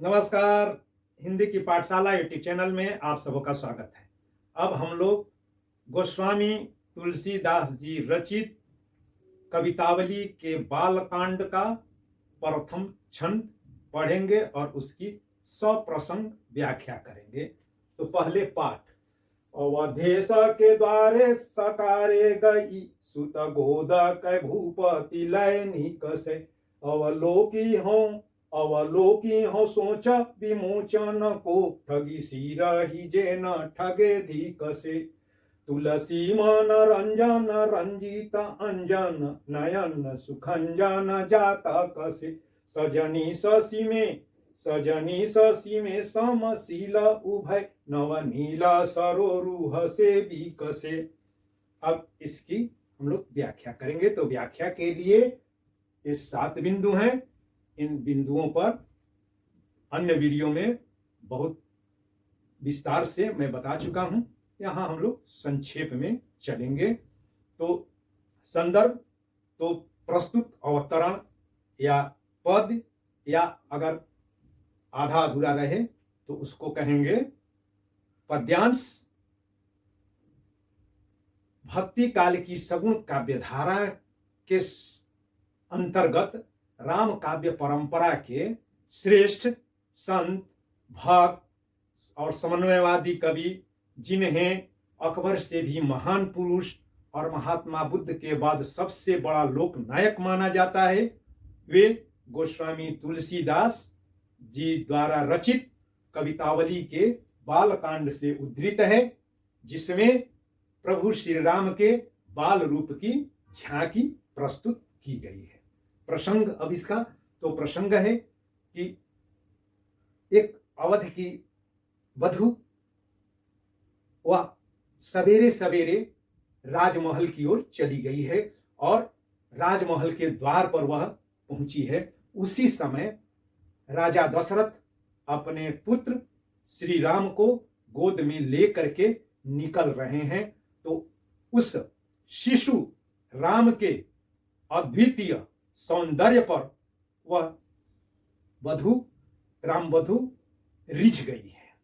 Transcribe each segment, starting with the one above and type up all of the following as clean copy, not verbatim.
नमस्कार। हिंदी की पाठशाला यूट्यूब चैनल में आप सबका स्वागत है। अब हम लोग गोस्वामी तुलसीदास जी रचित कवितावली के बालकांड का प्रथम छंद पढ़ेंगे और उसकी सप्रसंग व्याख्या करेंगे। तो पहले पाठ। अवधेश के द्वारे सकारे गई सुत गोद कै भूपति लैनिक से अवलोकी हो सोच विमोचन को ठगी सिरहि जेन ठगे धिक से तुलसी मन रंजन रंजित अंजन नयन सुखंजन जातक से सजनी शशि में समशील उभय नवनील सरोरुह से विकसे। अब इसकी हम लोग व्याख्या करेंगे। तो व्याख्या के लिए ये 7 बिंदु हैं। इन बिंदुओं पर अन्य वीडियो में बहुत विस्तार से मैं बता चुका हूं। यहां हम लोग संक्षेप में चलेंगे। तो संदर्भ, तो प्रस्तुत अवतरण या पद, या अगर आधा अधूरा रहे तो उसको कहेंगे पद्यांश। भक्ति काल की सगुण काव्यधारा के अंतर्गत राम काव्य परंपरा के श्रेष्ठ संत, भक्त और समन्वयवादी कवि, जिन्हें अकबर से भी महान पुरुष और महात्मा बुद्ध के बाद सबसे बड़ा लोक नायक माना जाता है, वे गोस्वामी तुलसीदास जी द्वारा रचित कवितावली के बालकांड से उद्धृत है, जिसमें प्रभु श्री राम के बाल रूप की झांकी प्रस्तुत की गई है। प्रसंग अब इसका तो प्रसंग है कि एक अवध की वधु वह सवेरे सवेरे राजमहल की ओर चली गई है और राजमहल के द्वार पर वह पहुंची है। उसी समय राजा दशरथ अपने पुत्र श्री राम को गोद में लेकर के निकल रहे हैं। तो उस शिशु राम के अद्वितीय सौंदर्य पर वह राम वधु रिझ गई है,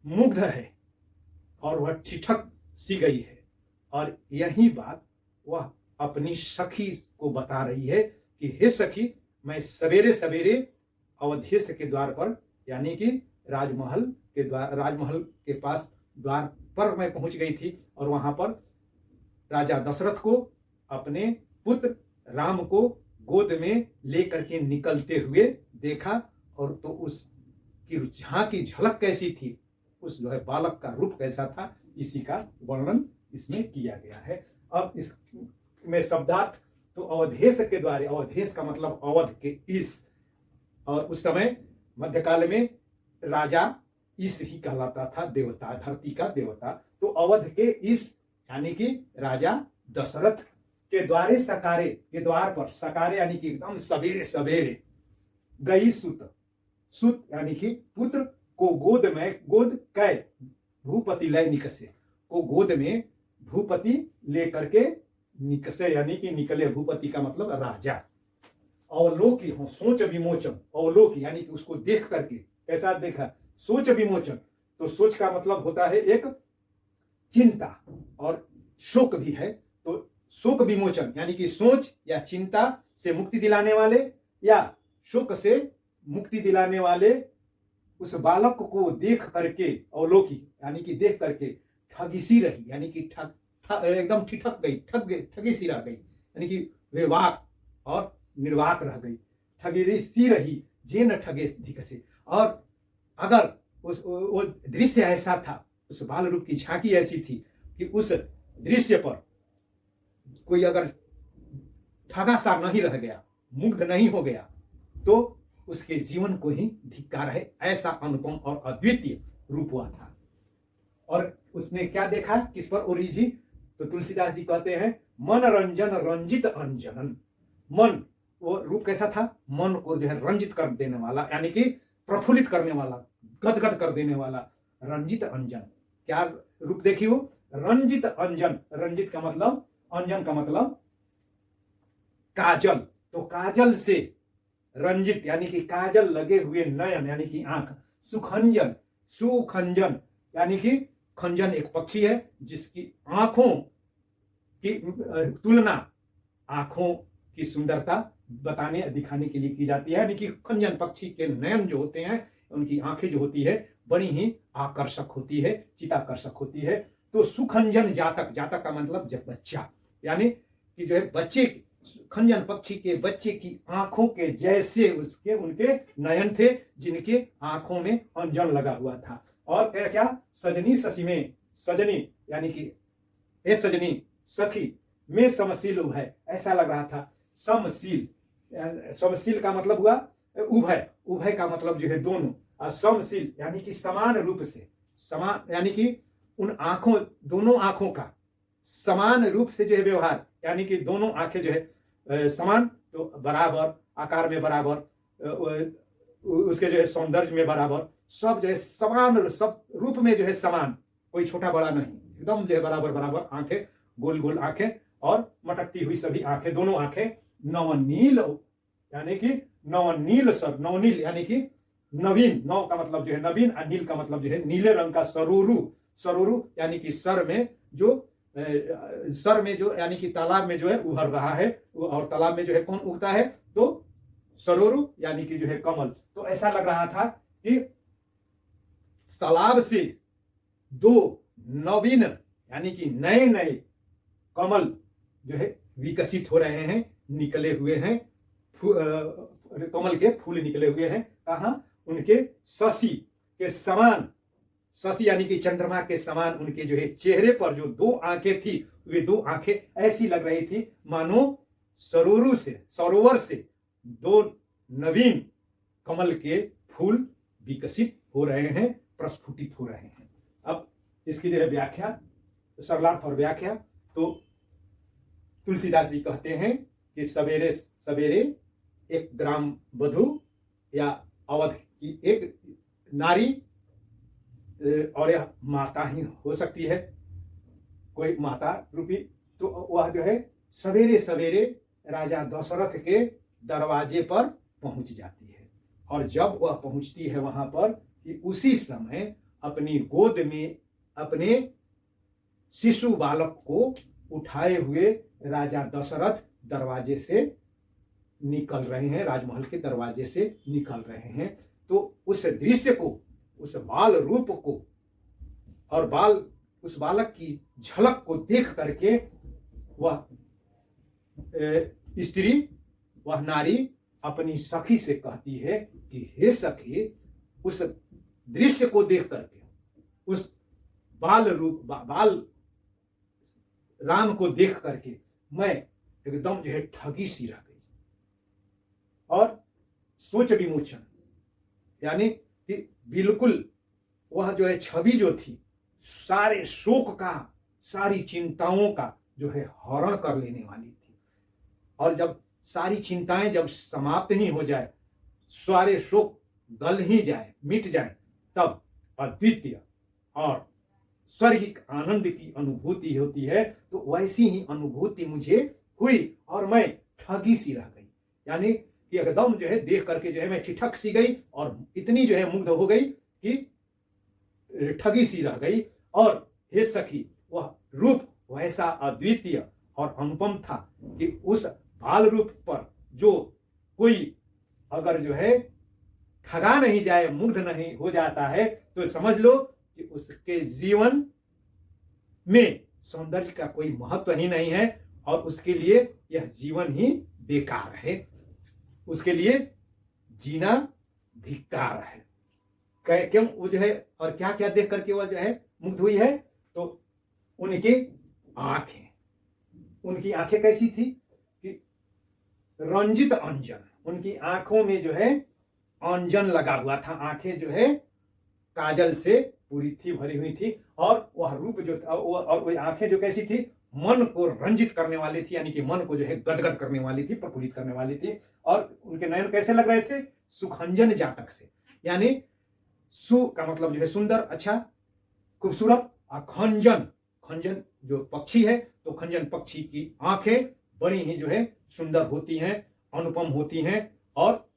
मुग्ध है और वह ठिठक सी गई है। और यही बात वह अपनी सखी को बता रही है कि हे सखी, मैं सवेरे सवेरे अवधेश के द्वार पर, यानी कि राजमहल के पास द्वार पर मैं पहुंच गई थी और वहां पर राजा दशरथ को अपने पुत्र राम को गोद में लेकर के निकलते हुए देखा। और तो उसकी झांकी झलक कैसी थी, उस जो है बालक का रूप कैसा था, इसी का वर्णन इसमें किया गया है। अब इसमें शब्दार्थ, तो अवधेश के द्वारे, अवधेश का मतलब अवध के ईश, और उस समय मध्यकाल में राजा ईश ही कहलाता था, देवता, धरती का देवता। तो अवध के ईश यानी कि राजा दशरथ के द्वारे सकारे के द्वार पर, सकारे यानी कि एकदम सवेरे सवेरे गई सुत यानी कि पुत्र को गोद कै भूपति लय निकसे, को गोद में भूपति लेकर के निकसे यानी कि निकले। भूपति का मतलब राजा। अवलोकी हो सोच विमोचन, अवलोकी यानी कि उसको देख करके कैसा देखा, सोच विमोचन। तो सोच का मतलब होता है एक चिंता, और शोक भी है। तो शोक विमोचन यानी कि सोच या चिंता से मुक्ति दिलाने वाले, या शोक से मुक्ति दिलाने वाले उस बालक को देख करके, अवलोकी यानी कि देख करके, ठगी सी रही यानी कि एकदम ठिठक गई, ठगी सी रह गई यानी कि बेवाक और निर्वाक रह गई। ठगी सी रही जे न ठगे धिक से। और अगर वो दृश्य ऐसा था, उस बाल रूप की झांकी ऐसी थी कि उस दृश्य पर कोई अगर ठगा सा नहीं रह गया, मुग्ध नहीं हो गया, तो उसके जीवन को ही धिक्कार है। ऐसा अनुपम और अद्वितीय रूप हुआ था। और उसने क्या देखा, किस पर ओरिजी, तो तुलसीदास जी कहते हैं मन रंजन रंजित अंजनन। मन, वो रूप कैसा था, मन को जो है रंजित कर देने वाला, यानी कि प्रफुल्लित करने वाला, गदगद कर देने वाला, रंजित अंजन। क्या रूप देखी वो, रंजित अंजन। रंजित का मतलब, अंजन का मतलब काजल। तो काजल से रंजित यानी कि काजल लगे हुए नयन यानी कि आंख, सुखंजन, सुखंजन यानी कि खंजन एक पक्षी है जिसकी आंखों की तुलना आंखों की सुंदरता बताने दिखाने के लिए की जाती है, यानी कि खंजन पक्षी के नयन जो होते हैं, उनकी आंखें जो होती है बड़ी ही आकर्षक होती है, चिताकर्षक होती है। तो सुखंजन जातक, जातक का मतलब जब बच्चा, यानी कि जो है बच्चे, खंजन पक्षी के बच्चे की आंखों के जैसे उसके उनके नयन थे, जिनके आंखों में अंजन लगा हुआ था। और क्या क्या, सजनी ससी में, सजनी यानी कि ए सजनी सखी में समशील उभय, ऐसा लग रहा था। समशील, समशील का मतलब हुआ उभय, उभय का मतलब जो है दोनों, और समशील यानी कि समान रूप से, समान यानी कि उन आंखों, दोनों आंखों का समान रूप से जो है व्यवहार, यानी कि दोनों आंखें जो है समान, तो बराबर आकार में बराबर, उसके जो है सौंदर्य में बराबर, सब जो है समान, सब रूप में जो है समान, कोई छोटा बड़ा नहीं, एकदम जो है बराबर बराबर आंखें, गोल गोल आंखें और मटकती हुई सभी आंखें, दोनों आंखें नवनील, यानी कि नवनील सर, नवनील यानी कि नवीन, नव का मतलब जो है नवीन, और नील का मतलब जो है नीले रंग का सरोरु, सरोरु यानी कि सर में जो, सर में जो यानी कि तालाब में जो है उभर रहा है, और तालाब में जो है कौन उगता है, तो सरोरु यानी कि जो है कमल। तो ऐसा लग रहा था कि तालाब से दो नवीन यानी कि नए नए कमल जो है विकसित हो रहे हैं, निकले हुए हैं, कमल के फूल निकले हुए हैं। कहां, उनके शशि के समान, शशि यानी कि चंद्रमा के समान उनके जो है चेहरे पर जो दो आंखें थी, वे दो आंखें ऐसी लग रही थी मानो सरोरु से, सरोवर से दो नवीन कमल के फूल विकसित हो रहे हैं, प्रस्फुटित हो रहे हैं। अब इसकी जो है व्याख्या, सरलार्थ और व्याख्या, तो तुलसीदास जी कहते हैं कि सवेरे सवेरे एक ग्राम वधु या अवध की एक नारी, और यह माता ही हो सकती है, कोई माता रूपी, तो वह जो है सवेरे सवेरे राजा दशरथ के दरवाजे पर पहुंच जाती है। और जब वह पहुंचती है वहां पर, कि उसी समय अपनी गोद में अपने शिशु बालक को उठाए हुए राजा दशरथ दरवाजे से निकल रहे हैं, राजमहल के दरवाजे से निकल रहे हैं। तो उस दृश्य को, उस बाल रूप को और उस बालक की झलक को देख करके वह स्त्री, वह नारी अपनी सखी से कहती है कि हे सखी, उस दृश्य को देख करके, उस बाल रूप, बाल राम को देख करके मैं एकदम जो है ठगी सी रह गई। और सोच विमोचन यानी कि बिल्कुल वह जो है छवि जो थी, सारे शोक का, सारी चिंताओं का जो है हरण कर लेने वाली थी। और जब सारी चिंताएं जब समाप्त ही हो जाए, सारे शोक गल ही जाए, मिट जाए, तब अद्वितीय और स्वर्गिक आनंद की अनुभूति होती है। तो वैसी ही अनुभूति मुझे हुई और मैं ठगी सी रह गई, यानी कि एकदम जो है देख करके जो है मैं ठिठक सी गई और इतनी जो है मुग्ध हो गई कि ठगी सी रह गई। और हे सखी, वह रूप वैसा अद्वितीय और अनुपम था कि उस बाल रूप पर जो कोई अगर जो है ठगा नहीं जाए, मुग्ध नहीं हो जाता है, तो समझ लो कि उसके जीवन में सौंदर्य का कोई महत्व ही नहीं है और उसके लिए यह जीवन ही बेकार है, उसके लिए जीना धिक्कार है। क्यों, वो जो है और क्या क्या देख करके वह जो है मुग्ध हुई है, तो उनकी आंखें, उनकी आंखें कैसी थी कि रंजित अंजन, उनकी आंखों में जो है अंजन लगा हुआ था, आंखें जो है काजल से पूरी थी, भरी हुई थी। और वह रूप जो था, और वह आंखें जो कैसी थी, मन को रंजित करने वाली थी, यानी कि मन को जो है गदगद करने वाली थी, प्रफुल्लित करने वाली थी। और उनके नयन कैसे लग रहे थे, सुखंजन जातक से, यानी सु का मतलब जो है सुंदर, अच्छा, खूबसूरत, और खंजन, खंजन जो पक्षी है, तो खंजन पक्षी की आंखें बड़ी ही जो है सुंदर होती हैं, अनुपम होती हैं और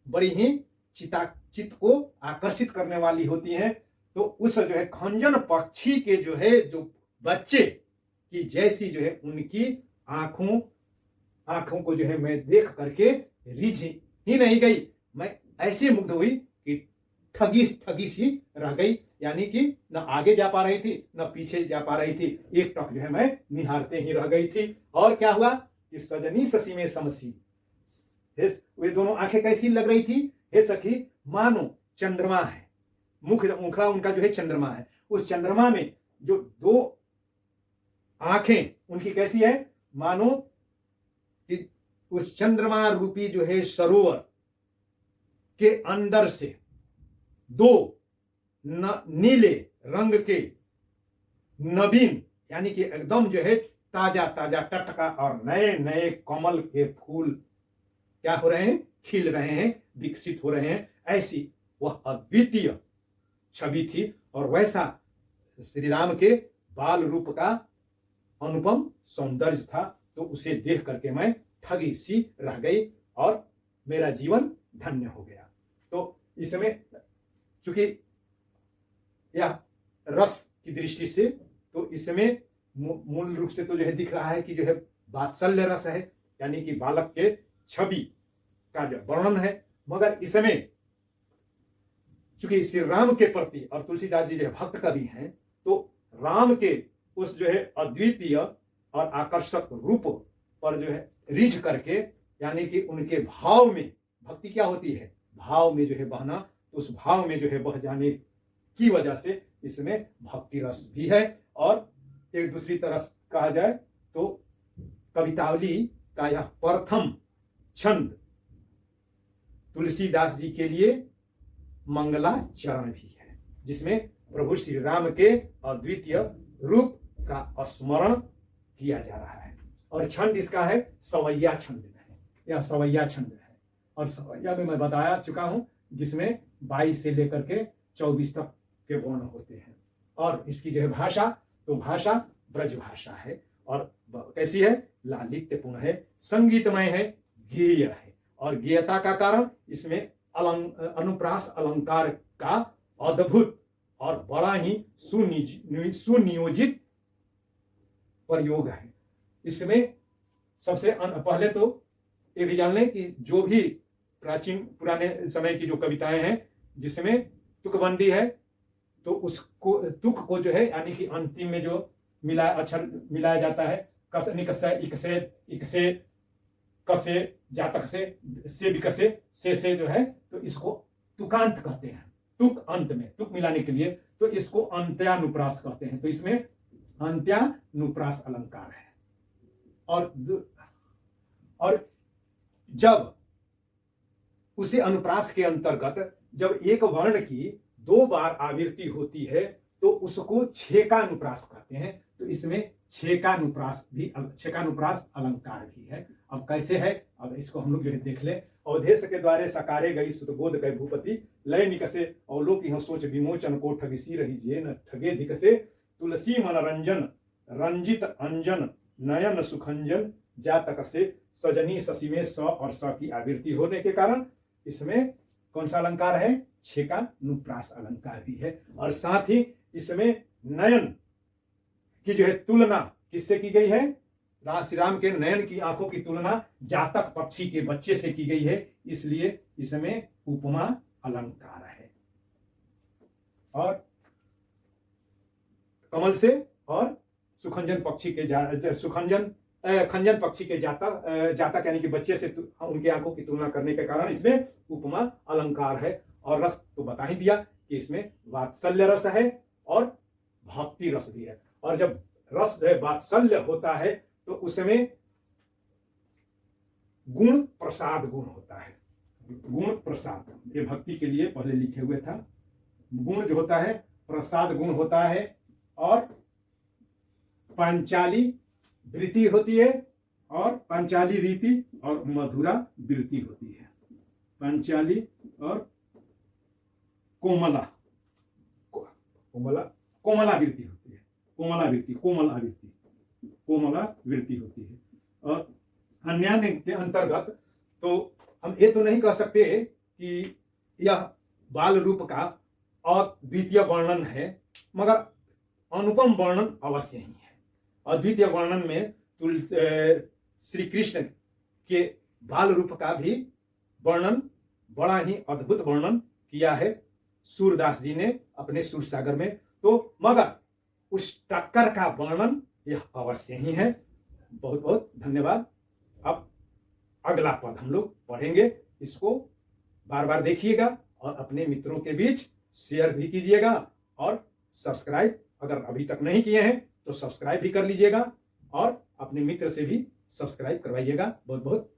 बड़ी ही चित्त को आकर्षित करने वाली होती हैं। तो उस जो है खंजन पक्षी के जो है जो बच्चे की जैसी जो है उनकी आंखों को जो है मैं देख करके रिझ ही नहीं गई, मैं ऐसे मुग्ध हुई कि ठगी सी रह गई। यानी कि न आगे जा पा रही थी न पीछे जा पा रही थी, एक टक जो है मैं निहारते ही रह गई थी। और क्या हुआ कि सजनी ससी में समसी, वे दोनों आंखें कैसी लग रही थी हे सखी, मानो चंद्रमा है, मुखड़ा उनका जो है चंद्रमा है, उस चंद्रमा में जो दो आंखें उनकी कैसी है, मानो कि उस चंद्रमा रूपी जो है सरोवर के अंदर से दो नीले रंग के नवीन यानी कि एकदम जो है ताजा ताजा टटका और नए नए कमल के फूल क्या हो रहे हैं, खिल रहे हैं, विकसित हो रहे हैं, ऐसी वह अद्वितीय छवि थी। और वैसा श्री राम के बाल रूप का अनुपम सौंदर्य था। तो उसे देख करके मैं ठगी सी रह गई और मेरा जीवन धन्य हो गया। तो इसमें चूंकि यह रस की दृष्टि से तो इसमें मूल रूप से तो जो है दिख रहा है कि जो है वात्सल्य रस है, यानी कि बालक के छवि का जो वर्णन है। मगर इसमें चूंकि श्री राम के प्रति और तुलसीदास जी जो भक्त कवि हैं, तो राम के उस जो है अद्वितीय और आकर्षक रूप पर जो है रिझ करके, यानी कि उनके भाव में, भक्ति क्या होती है, भाव में जो है बहना, तो उस भाव में जो है बह जाने की वजह से इसमें भक्ति रस भी है। और एक दूसरी तरफ कहा जाए तो कवितावली का यह प्रथम छंद तुलसीदास जी के लिए मंगलाचरण भी है, जिसमें प्रभु श्री राम के अद्वितीय रूप का स्मरण किया जा रहा है। और छंद इसका है सवैया छंद है, यह सवैया छंद है। और सवैया में मैं बताया चुका हूं, जिसमें 22 से लेकर के 24 तक के वर्ण होते हैं। और इसकी जो है भाषा, तो भाषा ब्रज भाषा है और कैसी है, लालित्यपूर्ण है, संगीतमय है, गेय है। और गेयता का कारण इसमें अनुप्रास अलंकार का अद्भुत और बड़ा ही सुनियोजित प्रयोग है। इसमें सबसे पहले तो ये भी जान लें कि जो भी प्राचीन पुराने समय की जो कविताएं हैं जिसमें तुकबंदी है, तो उसको तुक को जो है यानी कि अंतिम में जो अक्षर मिलाया जाता है, कस निकसे इकसे इकसे कसे जातक से विकसे से जो है, तो इसको तुकांत कहते हैं। तुक अंत में तुक मिलाने के लिए, तो इसको अंत्यानुप्रास कहते हैं। तो इसमें अंत्यानुप्रास अलंकार है। और जब उसी अनुप्रास के अंतर्गत जब एक वर्ण की 2 बार आवृत्ति होती है तो उसको छेकानुप्रास कहते हैं। तो इसमें छेकानुप्रास अलंकार भी है। अब कैसे है, अब इसको हम लोग जो है देख ले। अवधेश के द्वारे सकारे गई सुतगोद गए भूपति, लय निकसे अवलोक यह सोच विमोचन को ठगिसी रही जे न ठगे धिकसे, तुलसी मनोरंजन रंजित अंजन नयन सुखंजन जातक से, सजनी शशि में स और स की आवृत्ति होने के कारण इसमें कौन सा अलंकार है, छेकानुप्रास अलंकार भी है। और साथ ही इसमें नयन की जो है तुलना किससे की गई है, श्री राम के नयन की आंखों की तुलना जातक पक्षी के बच्चे से की गई है, इसलिए इसमें उपमा अलंकार है। और कमल से और सुखंजन पक्षी के खंजन पक्षी के जातक यानी कि बच्चे से उनके आंखों की तुलना करने के कारण इसमें उपमा अलंकार है। और रस तो बता ही दिया कि इसमें वात्सल्य रस है और भक्ति रस भी है। और जब रस वात्सल्य होता है तो उसमें गुण प्रसाद गुण होता है। गुण प्रसाद ये भक्ति के लिए पहले लिखे हुए था। गुण जो होता है प्रसाद गुण होता है और पांचाली वृत्ति होती है और पांचाली रीति और मधुरा वृत्ति होती है। पांचाली और कोमला वृत्ति होती है। कोमला वृत्ति होती है। और अन्य के अंतर्गत तो हम ये तो नहीं कह सकते कि यह बाल रूप का अद्वितीय वर्णन है, मगर अनुपम वर्णन अवश्य ही है। अद्वितीय वर्णन में श्री कृष्ण के बाल रूप का भी वर्णन, बड़ा ही अद्भुत वर्णन किया है सूरदास जी ने अपने सूर सागर में। तो मगर उस टक्कर का वर्णन यह अवश्य ही है। बहुत बहुत धन्यवाद। अब अगला पद हम लोग पढ़ेंगे, इसको बार बार देखिएगा और अपने मित्रों के बीच शेयर भी कीजिएगा, और सब्सक्राइब अगर अभी तक नहीं किए हैं तो सब्सक्राइब भी कर लीजिएगा, और अपने मित्र से भी सब्सक्राइब करवाइएगा। बहुत बहुत